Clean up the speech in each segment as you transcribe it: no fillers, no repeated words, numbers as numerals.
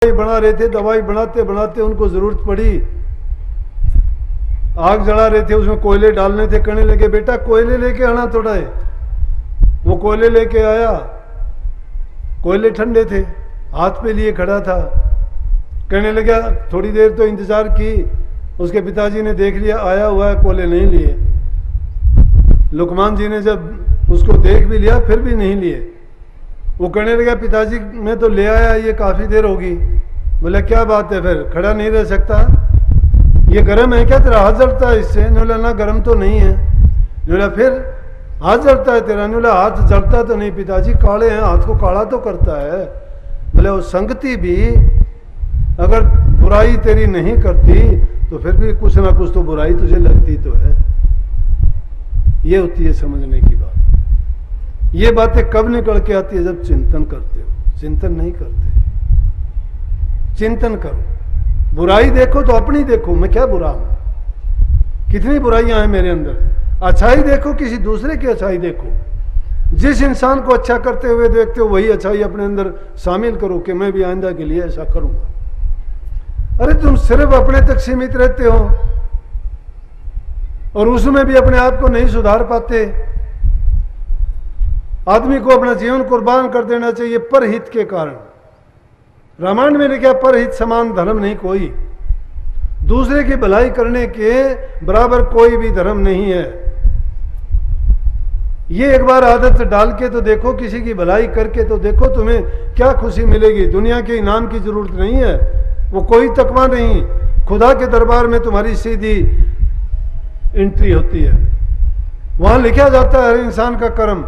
बना रहे थे, दवाई बनाते बनाते उनको जरूरत पड़ी, आग जला रहे थे, उसमें कोयले डालने थे, कहने लगे बेटा कोयले लेके आना थोड़ा है। वो कोयले लेके आया, कोयले ठंडे थे, हाथ पे लिए खड़ा था, कहने लगा, थोड़ी देर तो इंतजार की, उसके पिताजी ने देख लिया आया हुआ है, कोयले नहीं लिए। लुकमान जी ने जब उसको देख भी लिया फिर भी नहीं लिए। वो कहने लगा पिताजी मैं तो ले आया, ये काफ़ी देर होगी। बोला क्या बात है, फिर खड़ा नहीं रह सकता, ये गर्म है क्या, तेरा हाथ जलता है इससे? बोला ना गर्म तो नहीं है। बोला फिर हाथ जलता है तेरा? बोला हाथ जलता तो नहीं पिताजी, काले हैं, हाथ को काला तो करता है। बोले वो संगति भी अगर बुराई तेरी नहीं करती तो फिर भी कुछ ना कुछ तो बुराई तुझे लगती तो है। ये होती है समझने की बात। ये बातें कब निकल के आती है, जब चिंतन करते हो। चिंतन नहीं करते, चिंतन करो। बुराई देखो तो अपनी देखो, मैं क्या बुरा हूं, कितनी बुराइयां हैं मेरे अंदर। अच्छाई देखो, किसी दूसरे की अच्छाई देखो। जिस इंसान को अच्छा करते हुए देखते हो वही अच्छाई अपने अंदर शामिल करो कि मैं भी आइंदा के लिए ऐसा करूंगा। अरे तुम सिर्फ अपने तक सीमित रहते हो और उसमें भी अपने आप को नहीं सुधार पाते। आदमी को अपना जीवन कुर्बान कर देना चाहिए परहित के कारण। रामायण में लिखा परहित समान धर्म नहीं कोई। दूसरे की भलाई करने के बराबर कोई भी धर्म नहीं है। ये एक बार आदत डाल के तो देखो, किसी की भलाई करके तो देखो, तुम्हें क्या खुशी मिलेगी। दुनिया के इनाम की जरूरत नहीं है, वो कोई तकवा नहीं। खुदा के दरबार में तुम्हारी सीधी एंट्री होती है। वहां लिखा जाता है हर इंसान का कर्म।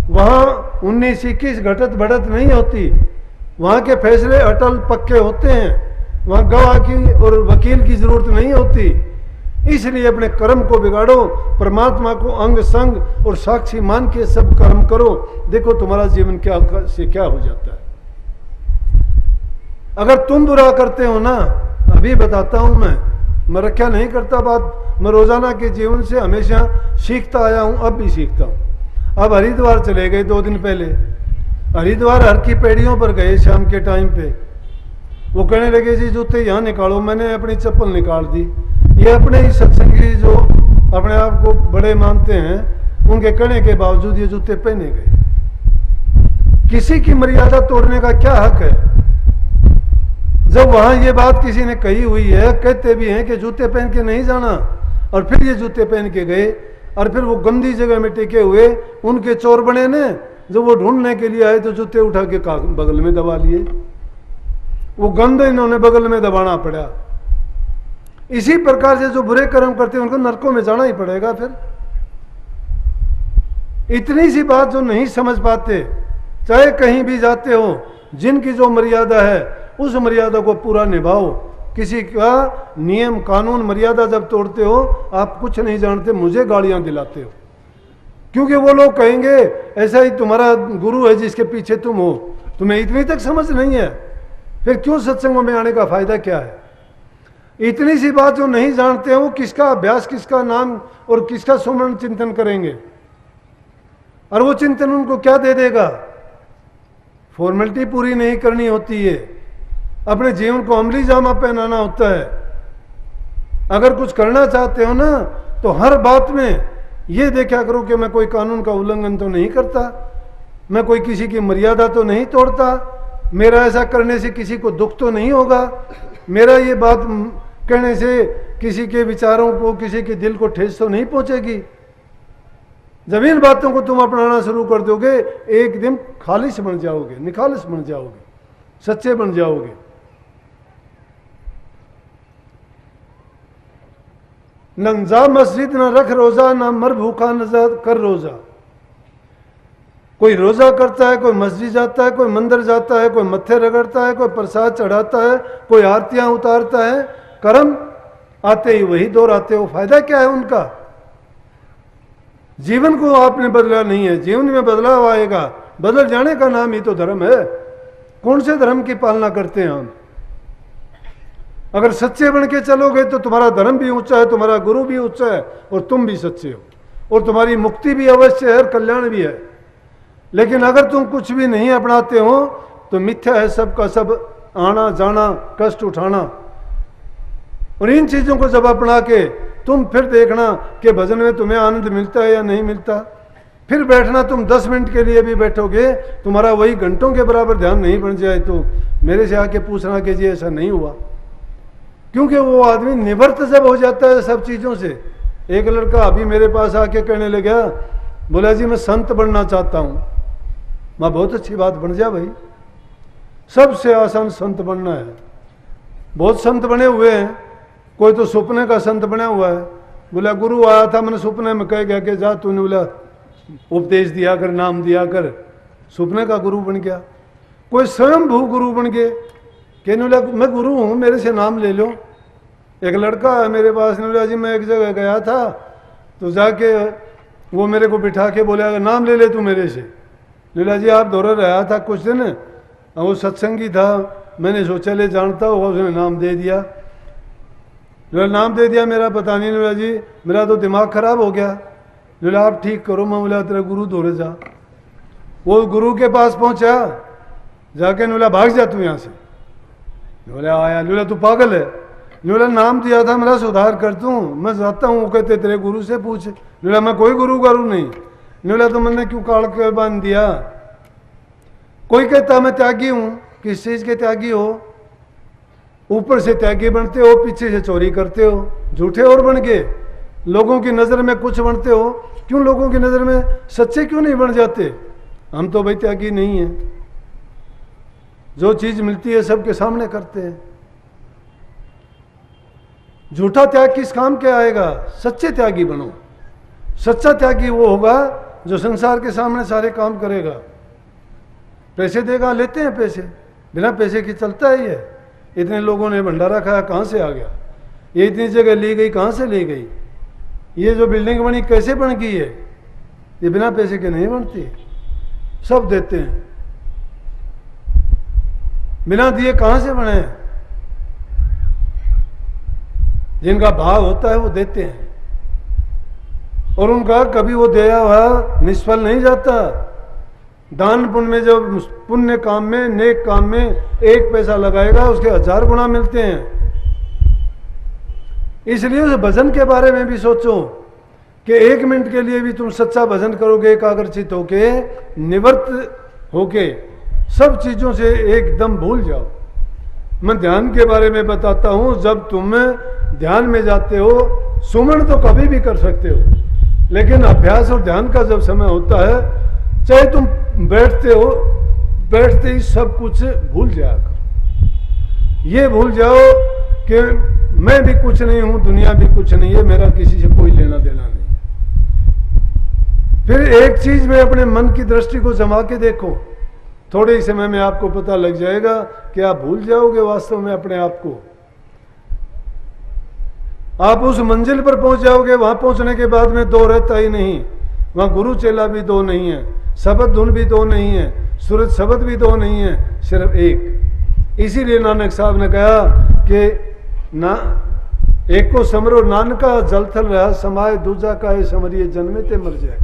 वहां 19-21 घटत बढ़त नहीं होती। वहां के फैसले अटल पक्के होते हैं। वहां गवाह की और वकील की जरूरत नहीं होती। इसलिए अपने कर्म को बिगाड़ो, परमात्मा को अंग संग और साक्षी मान के सब कर्म करो। देखो तुम्हारा जीवन क्या से क्या हो जाता है। अगर तुम बुरा करते हो ना, अभी बताता हूं मैं रक्षा नहीं करता बात, मैं रोजाना के जीवन से हमेशा सीखता आया हूं, अब भी सीखता हूं। अब हरिद्वार चले गए 2 दिन पहले। हरिद्वार हर की पेड़ियों पर गए शाम के टाइम पे। वो कहने लगे जी जूते यहाँ निकालो। मैंने अपनी चप्पल निकाल दी। ये अपने ही सत्संगी जो अपने आप को बड़े मानते हैं, उनके कहने के बावजूद ये जूते पहने गए। किसी की मर्यादा तोड़ने का क्या हक है? जब वहां ये बात किसी ने कही हुई है, कहते भी हैं कि जूते पहन के नहीं जाना, और फिर ये जूते पहन के गए। और फिर वो गंदी जगह में टिके हुए उनके चोर बने ने, जब वो ढूंढने के लिए आए तो जूते उठा के बगल में दबा लिए। वो गंद इन्होंने बगल में दबाना पड़ा। इसी प्रकार से जो बुरे कर्म करते हैं उनको नरकों में जाना ही पड़ेगा। फिर इतनी सी बात जो नहीं समझ पाते, चाहे कहीं भी जाते हो, जिनकी जो मर्यादा है उस मर्यादा को पूरा निभाओ। किसी का नियम कानून मर्यादा जब तोड़ते हो, आप कुछ नहीं जानते, मुझे गालियां दिलाते हो। क्योंकि वो लोग कहेंगे ऐसा ही तुम्हारा गुरु है जिसके पीछे तुम हो। तुम्हें इतनी तक समझ नहीं है, फिर क्यों सत्संगों में आने का फायदा क्या है? इतनी सी बात जो नहीं जानते हो, किसका अभ्यास, किसका नाम और किसका सुमरण चिंतन करेंगे? और वो चिंतन उनको क्या दे देगा? फॉर्मेलिटी पूरी नहीं करनी होती है, अपने जीवन को अमली जामा पहनाना होता है। अगर कुछ करना चाहते हो ना, तो हर बात में ये देखा करो कि मैं कोई कानून का उल्लंघन तो नहीं करता, मैं कोई किसी की मर्यादा तो नहीं तोड़ता, मेरा ऐसा करने से किसी को दुख तो नहीं होगा, मेरा ये बात कहने से किसी के विचारों को, किसी के दिल को ठेस तो नहीं पहुंचेगी। जब इन बातों को तुम अपनाना शुरू कर दोगे, एक दिन खालिश बन जाओगे, निखालिश बन जाओगे, सच्चे बन जाओगे। न जा मस्जिद न रख रोजा, न मर भूखा न कर रोजा। कोई रोजा करता है, कोई मस्जिद जाता है, कोई मंदिर जाता है, कोई मत्थे रगड़ता है, कोई प्रसाद चढ़ाता है, कोई आरतियां उतारता है। कर्म आते ही वही दोहराते हो, फायदा क्या है उनका? जीवन को आपने बदला नहीं है, जीवन में बदलाव आएगा। बदल जाने का नाम ही तो धर्म है। कौन से धर्म की पालना करते हैं हम? अगर सच्चे बन के चलोगे तो तुम्हारा धर्म भी ऊंचा है, तुम्हारा गुरु भी ऊंचा है, और तुम भी सच्चे हो, और तुम्हारी मुक्ति भी अवश्य है और कल्याण भी है। लेकिन अगर तुम कुछ भी नहीं अपनाते हो तो मिथ्या है सबका सब, आना जाना कष्ट उठाना। और इन चीज़ों को जब अपना के तुम फिर देखना कि भजन में तुम्हें आनंद मिलता है या नहीं मिलता। फिर बैठना, तुम 10 मिनट के लिए भी बैठोगे, तुम्हारा वही घंटों के बराबर ध्यान नहीं बन जाए तो मेरे से आके पूछना कि जी ऐसा नहीं हुआ। क्योंकि वो आदमी निवृत्त जब हो जाता है सब चीज़ों से। एक लड़का अभी मेरे पास आके कहने लगा, बोला जी मैं संत बनना चाहता हूँ। मैं बहुत अच्छी बात, बन जा भाई, सबसे आसान संत बनना है। बहुत संत बने हुए हैं, कोई तो सपने का संत बना हुआ है। बोला गुरु आया था, मैंने सपने में कह गया कि जा, तूने बोला उपदेश दिया कर, नाम दिया कर, सपने का गुरु बन गया। कोई स्वयं भू गुरु बन गए, कहने बोला मैं गुरु हूँ, मेरे से नाम ले लो। एक लड़का है मेरे पास, ने बोला जी मैं एक जगह गया था तो जाके वो मेरे को बिठा के बोला नाम ले ले तू मेरे से। बोला जी आप दौरा रहा था कुछ दिन, वो सत्संगी था, मैंने सोचा ले जानता होगा, उसने नाम दे दिया। नाम दे दिया मेरा, पता नहीं। बोला जी मेरा तो दिमाग खराब हो गया। बोला आप ठीक करो। मैं बोला तेरा गुरु दौरे जा। वो गुरु के पास पहुंचा, जाके बोला भाग जा तू यहाँ से। बोला आया। बोला तू पागल है। बोला नाम दिया था मेरा, सुधार कर दूँ, मैं जाता हूँ। वो कहते तेरे गुरु से पूछ। बोला मैं कोई गुरु करूँ नहीं। बोला तो मैंने क्यों काल के बांध दिया। कोई कहता मैं त्यागी हूँ, किस चीज़ के त्यागी हो? ऊपर से त्यागी बनते हो, पीछे से चोरी करते हो, झूठे और बन गए। लोगों की नज़र में कुछ बनते हो, क्यों लोगों की नज़र में सच्चे क्यों नहीं बन जाते? हम तो भाई त्यागी नहीं है, जो चीज़ मिलती है सबके सामने करते हैं। झूठा त्याग किस काम के आएगा? सच्चे त्यागी बनो। सच्चा त्यागी वो होगा जो संसार के सामने सारे काम करेगा। पैसे देगा, लेते हैं पैसे, बिना पैसे के चलता है ये। इतने लोगों ने भंडारा खाया, कहाँ से आ गया? ये इतनी जगह ली गई, कहाँ से ली गई? ये जो बिल्डिंग बनी कैसे बन गई है? ये बिना पैसे के नहीं बनती, सब देते हैं। बिना दिए कहाँ से बने? जिनका भाव होता है वो देते हैं, और उनका कभी वो दिया हुआ निष्फल नहीं जाता। दान पुण्य में, जब पुण्य काम में, नेक काम में 1 पैसा लगाएगा उसके 1000 गुना मिलते हैं। इसलिए उस भजन के बारे में भी सोचो कि 1 मिनट के लिए भी तुम सच्चा भजन करोगे, एकाग्रचित होके, निवृत्त होके, सब चीजों से एकदम भूल जाओ। मैं ध्यान के बारे में बताता हूं। जब तुम ध्यान में जाते हो, सुमन तो कभी भी कर सकते हो, लेकिन अभ्यास और ध्यान का जब समय होता है, चाहे तुम बैठते हो, बैठते ही सब कुछ भूल जाया करो। ये भूल जाओ कि मैं भी कुछ नहीं हूं, दुनिया भी कुछ नहीं है, मेरा किसी से कोई लेना देना नहीं। फिर एक चीज में अपने मन की दृष्टि को जमा के देखो, थोड़े ही समय में आपको पता लग जाएगा कि आप भूल जाओगे वास्तव में अपने आप को। आप उस मंजिल पर पहुंच जाओगे, वहां पहुंचने के बाद में 2 रहता ही नहीं। वहां गुरु चेला भी 2 नहीं है, शब्द धुन भी 2 नहीं है, सूरज शब्द भी 2 नहीं है, सिर्फ एक। इसीलिए नानक साहब ने कहा कि ना एक को समरो नानका जलथल रहा समाये, दूजा का है समरिए जन्मे ते मर जाए।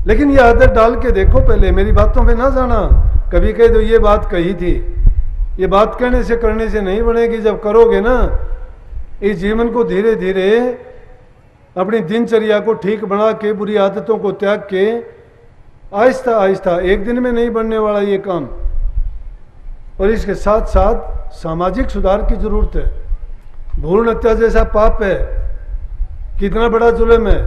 लेकिन ये आदत डाल के देखो, पहले मेरी बातों पे ना जाना। कभी कह दो ये बात कही थी, ये बात कहने से करने से नहीं बनेगी। जब करोगे ना, इस जीवन को धीरे धीरे अपनी दिनचर्या को ठीक बना के, बुरी आदतों को त्याग के, आहिस्ता आहिस्ता, एक दिन में नहीं बनने वाला ये काम। और इसके साथ साथ सामाजिक सुधार की जरूरत है। भ्रूण हत्या जैसा पाप है, कितना बड़ा जुल्म है,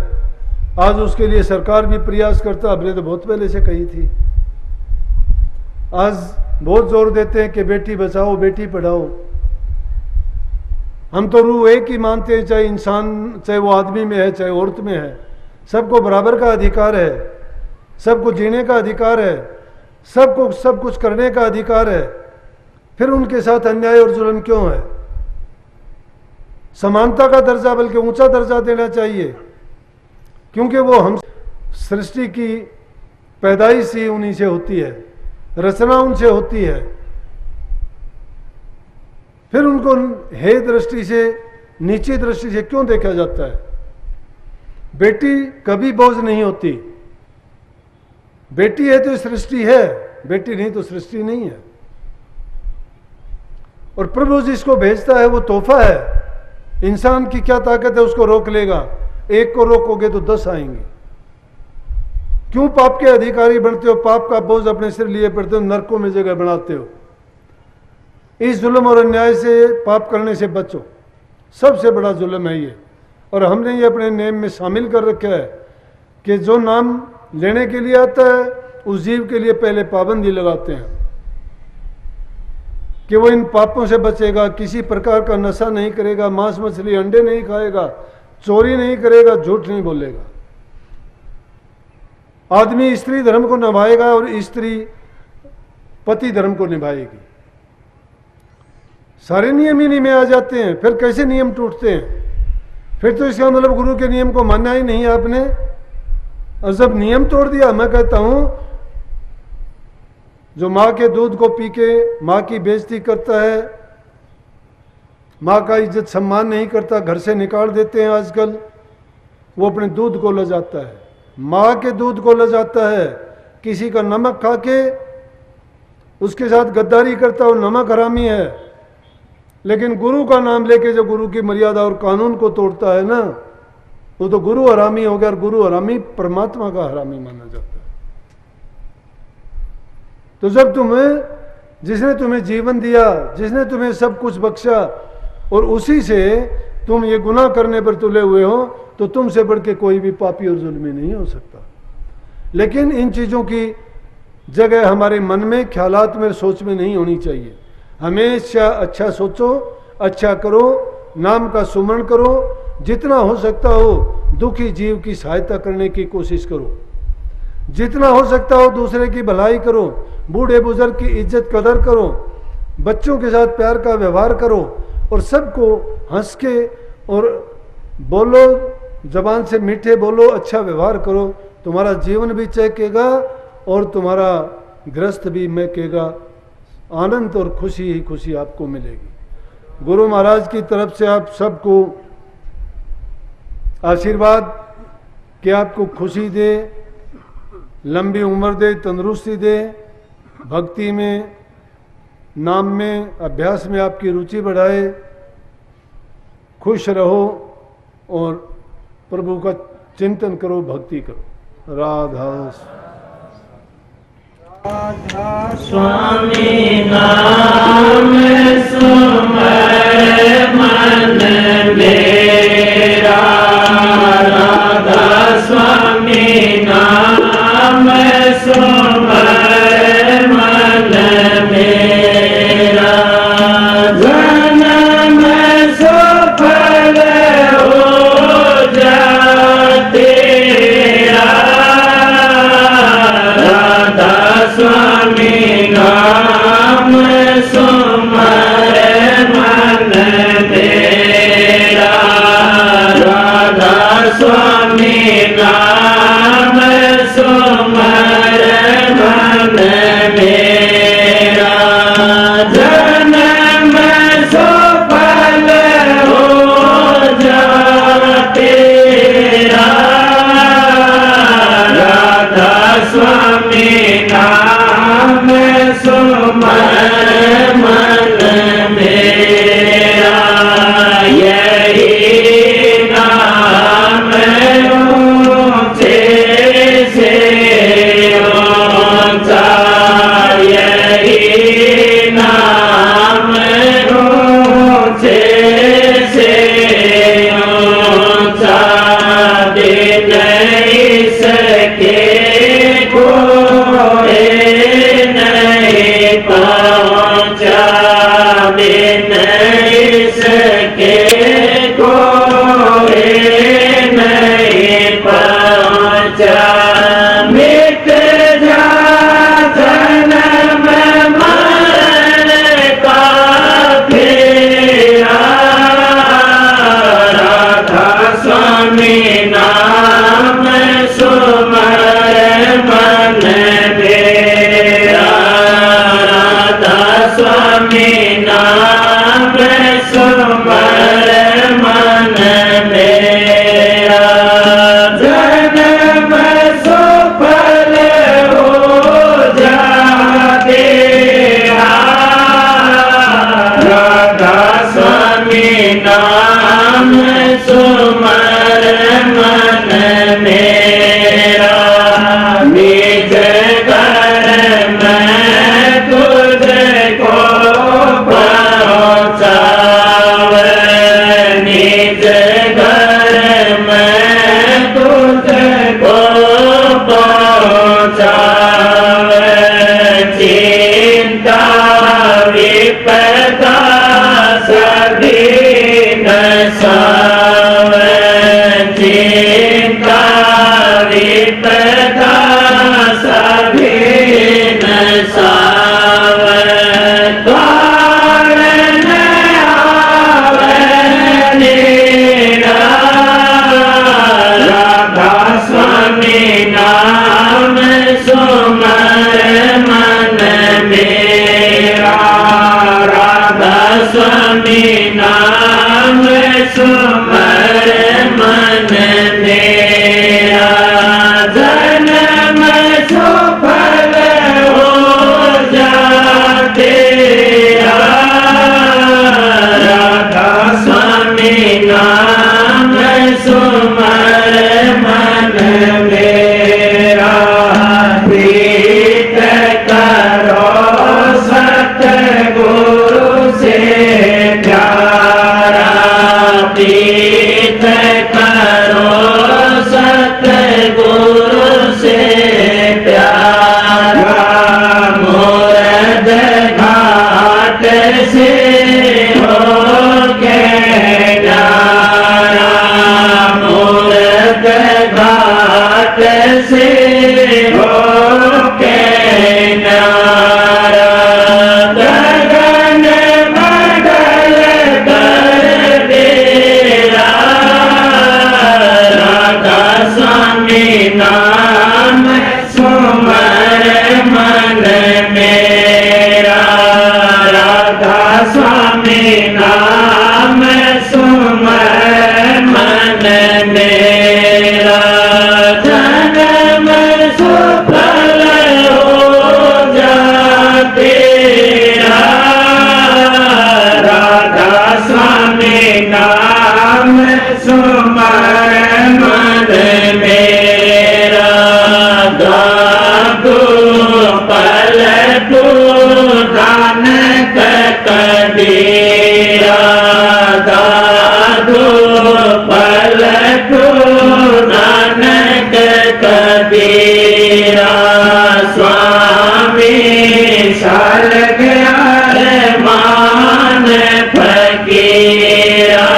आज उसके लिए सरकार भी प्रयास करता। हमने तो बहुत पहले से कही थी। आज बहुत जोर देते हैं कि बेटी बचाओ, बेटी पढ़ाओ। हम तो रूह एक ही मानते हैं, चाहे इंसान, चाहे वो आदमी में है, चाहे औरत में है। सबको बराबर का अधिकार है, सबको जीने का अधिकार है, सबको सब कुछ करने का अधिकार है। फिर उनके साथ अन्याय और जुल्म क्यों है? समानता का दर्जा, बल्कि ऊंचा दर्जा देना चाहिए, क्योंकि वो हम सृष्टि की पैदाइश ही उन्हीं से होती है, रचना उनसे होती है। फिर उनको हे दृष्टि से, नीची दृष्टि से क्यों देखा जाता है? बेटी कभी बोझ नहीं होती। बेटी है तो सृष्टि है, बेटी नहीं तो सृष्टि नहीं है। और प्रभु जिसको भेजता है वो तोहफा है। इंसान की क्या ताकत है उसको रोक लेगा? एक को रोकोगे तो 10 आएंगे। क्यों पाप के अधिकारी बनते हो? पाप का बोझ अपने सिर लिए पड़ते हो, नरकों में जगह बनाते हो। इस जुल्म और अन्याय से, पाप करने से बचो। सबसे बड़ा जुल्म है ये। और हमने ये अपने नेम में शामिल कर रखा है कि जो नाम लेने के लिए आता है उस जीव के लिए पहले पाबंदी लगाते हैं कि वो इन पापों से बचेगा, किसी प्रकार का नशा नहीं करेगा, मांस मछली अंडे नहीं खाएगा, चोरी नहीं करेगा, झूठ नहीं बोलेगा। आदमी स्त्री धर्म को निभाएगा और स्त्री पति धर्म को निभाएगी। सारे नियम इन्हीं में आ जाते हैं। फिर कैसे नियम टूटते हैं? फिर तो इसका मतलब गुरु के नियम को मानना ही नहीं है आपने। और जब नियम तोड़ दिया, मैं कहता हूं जो मां के दूध को पी के मां की बेइज्जती करता है, मां का इज्जत सम्मान नहीं करता, घर से निकाल देते हैं आजकल, वो अपने दूध को लजाता है, मां के दूध को लजाता है। किसी का नमक खा के उसके साथ गद्दारी करता है, वो नमक हरामी है। लेकिन गुरु का नाम लेके जो गुरु की मर्यादा और कानून को तोड़ता है ना, वो तो गुरु हरामी हो गया। और गुरु हरामी परमात्मा का हरामी माना जाता है। तो जब जिसने तुम्हें जीवन दिया, जिसने तुम्हें सब कुछ बख्शा, और उसी से तुम ये गुनाह करने पर तुले हुए हो, तो तुमसे बढ़ के कोई भी पापी और जुल्मी नहीं हो सकता। लेकिन इन चीज़ों की जगह हमारे मन में, ख्यालात में, सोच में नहीं होनी चाहिए। हमेशा अच्छा सोचो, अच्छा करो, नाम का सुमरण करो, जितना हो सकता हो दुखी जीव की सहायता करने की कोशिश करो, जितना हो सकता हो दूसरे की भलाई करो, बूढ़े बुजुर्ग की इज्जत कदर करो, बच्चों के साथ प्यार का व्यवहार करो, और सबको हंस के और बोलो, जबान से मीठे बोलो, अच्छा व्यवहार करो। तुम्हारा जीवन भी चहकेगा और तुम्हारा गृहस्थ भी महकेगा। आनंद और खुशी ही खुशी आपको मिलेगी। गुरु महाराज की तरफ से आप सबको आशीर्वाद कि आपको खुशी दे, लंबी उम्र दे, तंदुरुस्ती दे, भक्ति में, नाम में, अभ्यास में आपकी रुचि बढ़ाए, खुश रहो और प्रभु का चिंतन करो, भक्ति करो। राधा स्वामी नाम सुमर मन मेरा, राधा स्वामी नाम सुमर मन मेरा, जन्म सफल हो जाते, स्वामी नाम सुमर मन मेरा, राधा स्वामी नाम सुमर मन मेरा, जन्म सफल हो जाते, राधा स्वामी नाम सुमर मन मेरा, यही नाम ऊंचे से ऊंचा, यही नाम ऊंचे से ऊंचा, दिन इसके कोई नहीं पहुंचा, बिन इसके कोई नहीं पहुंचा, मिट जा जन्म मरण का फेरा, राधा स्वामी नाम सुमर मन मेरा, राधा स्वामी नाम सुमर मन मेरा, जन्म सफल हो जाते, सभी नसावे चिंता विपदा सभी नसावे द्वारण आवे राधा स्वामी नाम सुमर मन मेरा राधा स्वामी नाम सुमर मन मेरा जन्म सुफल हो जाते राधा स्वामी नाम सुमर मन मेरा प्रीत करो सतगुरु से प्यारा प्रीत करो सतगुरु से प्यारा मुरद घाट से हो के नारा मुरद घाट से हो के नारा गगन मंडल कर देरा राधा स्वामी नाम सुमर मन मेरा राधा स्वामी नाम सुमर मन मेरा जन्म सुफल हो जाते राधा स्वामी नाम सुमर मन मेरा गागो पल नानक कबीरा गागो पल नानक कबीरा स्वामी साल गया मान फकीरा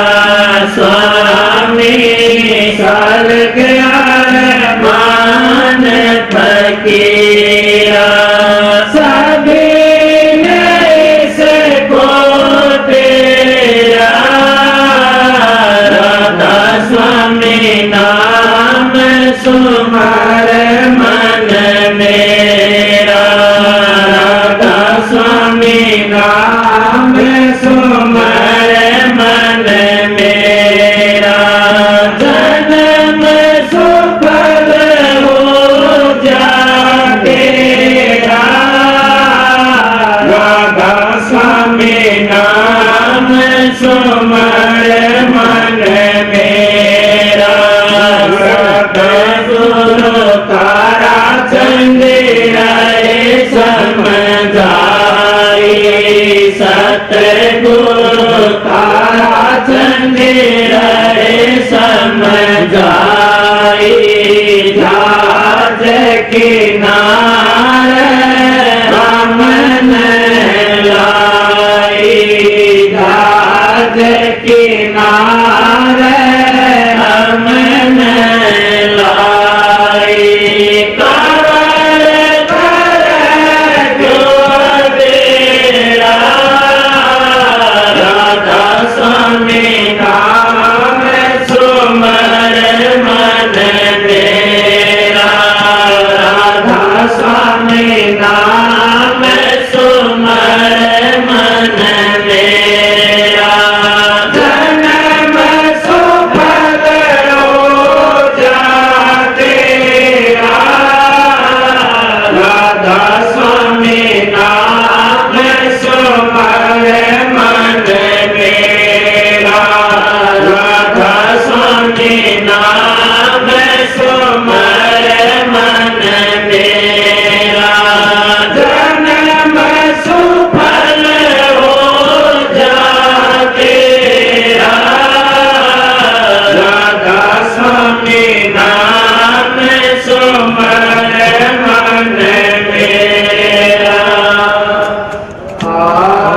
स्वामी साल गया मान फकीरा सभी को तेरा राधा स्वामी नाम सुमर मन मेरा राधा स्वामी नाम सुमर मन मेरा जन्म सुफल हो जाते राधा स्वामी नाम सुमर मन मेरा सतगुरु तारा चंदेरा समझाई सतगुरु तारा चंदेरा समझाई जहाज किनारे हमन लाई जहाज किनारे हमन लाई कर कर जो तेरा राधा स्वामी नाम सुमर मन मेरा राधा स्वामी नाम सुमर मन मेरा जन्म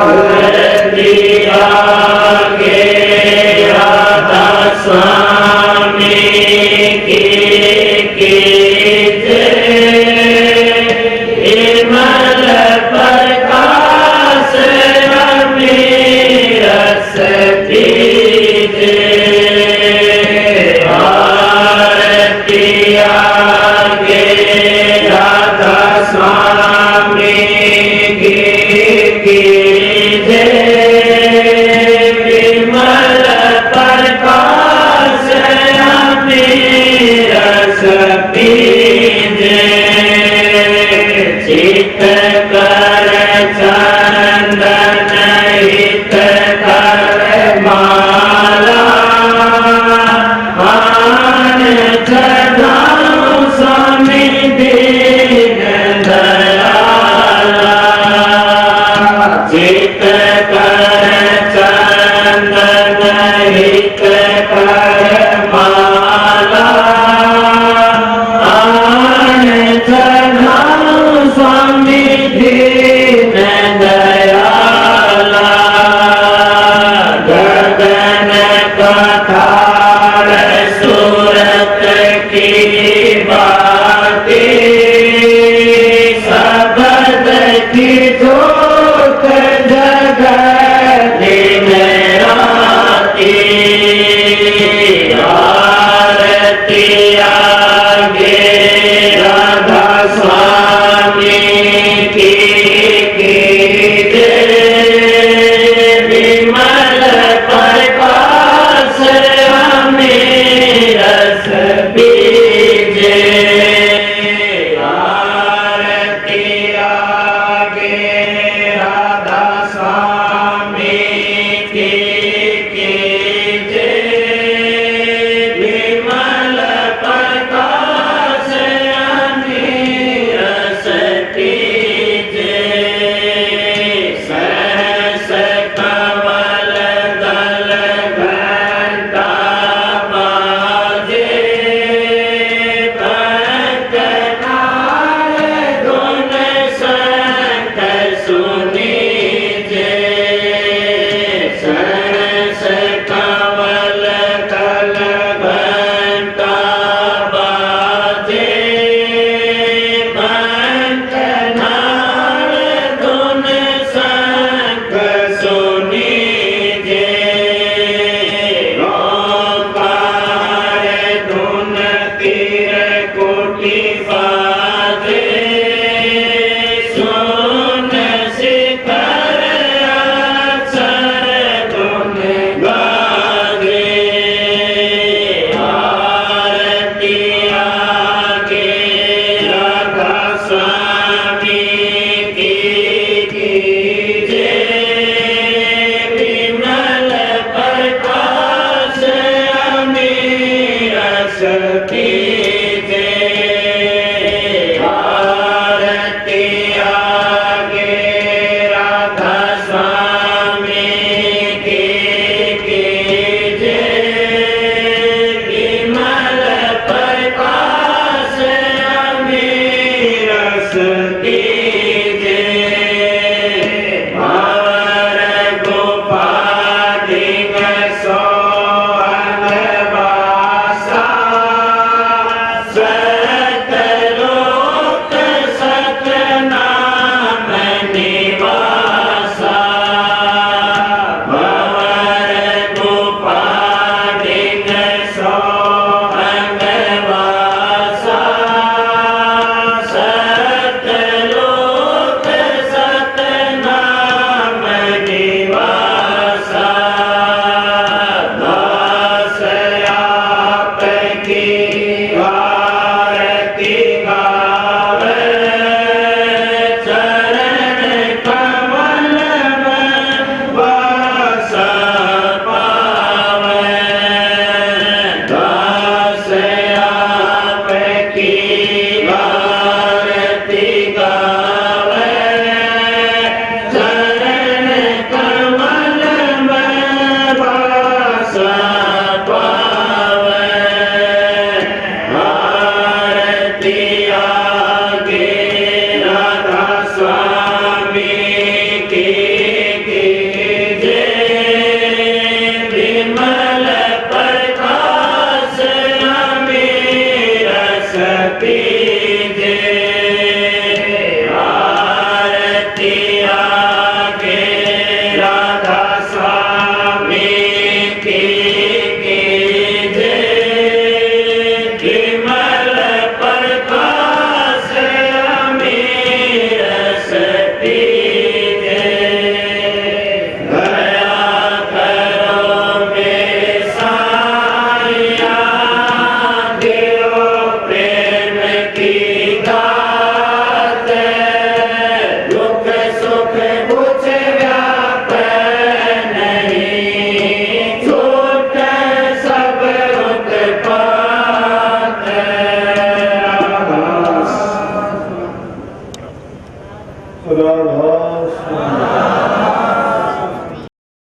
आरती आगे राधा स्वामी की विमल प्रकाश रस दीजे आरती आगे राधा स्वामी की विमल प्रकाश रस दीजे चित कर चंदन हित कर माला आन चढ़ाऊं स्वामी दीन दयाला चित